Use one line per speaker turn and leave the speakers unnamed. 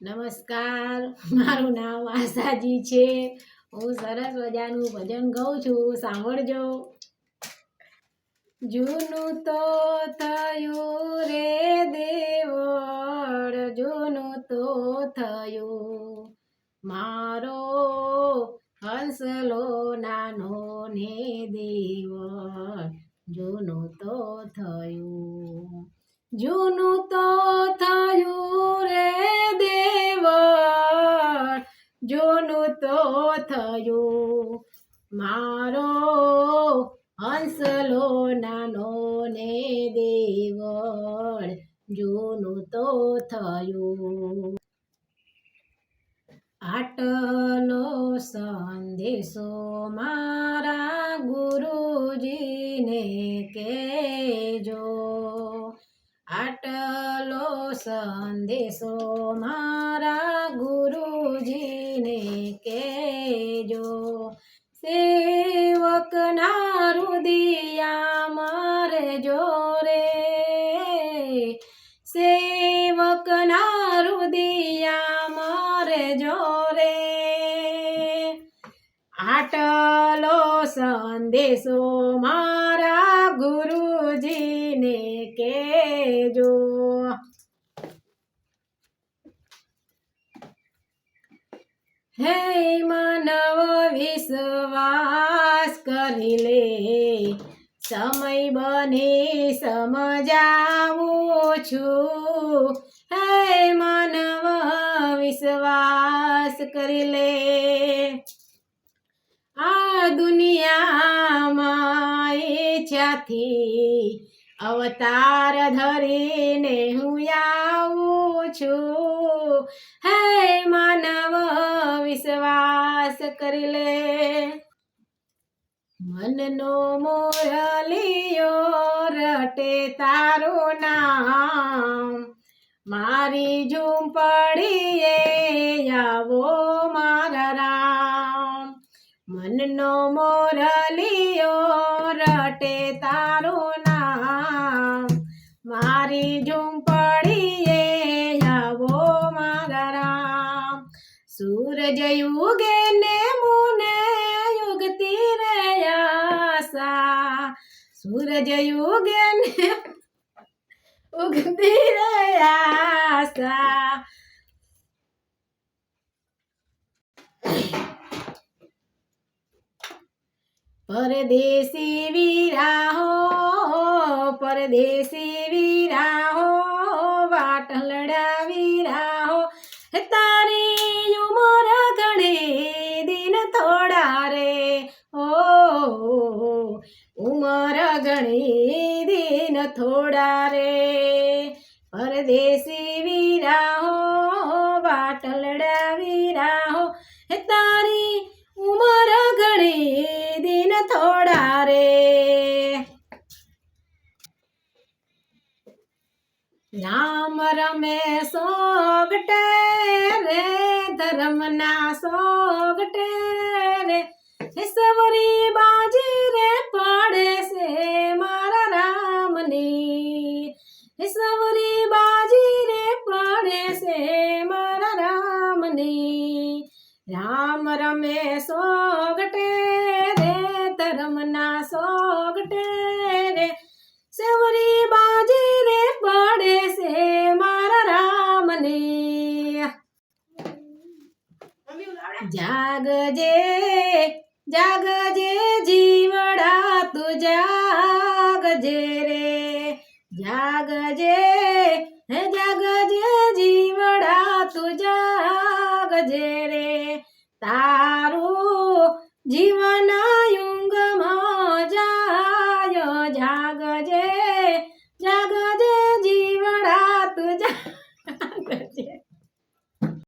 નમસ્કાર, મારું નામ આશાજી છે. હું સરસ મજાનું ભજન ગાઉં છું, સાંભળજો. જૂનું તો થયું રે દેવળ, જૂનું તો થયું. મારો હંસલો નાનો ને દેવળ, જૂનું તો થયું. જૂનું તો થયું રે દેવળ, જૂનું તો થયું. મારો હંસલો નાનો ને દેવળ, જૂનું તો થયું. આટલો સંદેશો મારા ગુરુજીને કહેજો. આટલો સંદેશો મારા ગુરુજીને કહેજો. સેવકના રુદિયા મારે જોરે, સેવકના રુદિયા મારે જોરે. આટલો સંદેશો મારા ગુરુજીને કહેજો. હે માનવ વિશ્વાસ કરી લે, સમય બને સમજાવું છું. હે માનવ વિશ્વાસ કરી લે, આ દુનિયામાં ઈચ્છાથી અવતાર ધરીને હું આવું છું. હે માનવ વિશ્વાસ કરી લે, મનનો મોરલિયો રટે તારું નામ. મારી ઝૂંપડીએ આવો મારા રામ. મનનો મોરલિયો રટે તારું નામ. મારી ઝૂંપડીએ આવો મારા રામ. સૂરજ યુગે ને મુને યુગતી રે આશા. સૂરજ યુગે ને ઉગતી રે આશા. પરદેશી વીરા હો, પરદેશી વીરા હો, વાટલડા વીરા હો. તારી ઉમર ઘણી દિન થોડા રે, ઓ ઉમર ઘણી દિન થોડા રે. પરદેશી વીરા હો, વાટલડા વીરા હો. તારી ઉમર ઘણી દિન થોડા રે. રામ રમે સોગટે રે, ધર્મના સોગટે રે. સવરી બાજી રે પડે છે મારા રામની. સવરી બાજી રે પડે છે મારા રામની. રામ રમે સોગટે રે, ધર્મના સોગટે રે. સવરી બાજી રે પડે છે મારા રામની. જાગજે જાગજે જીવડા તું જાગજે.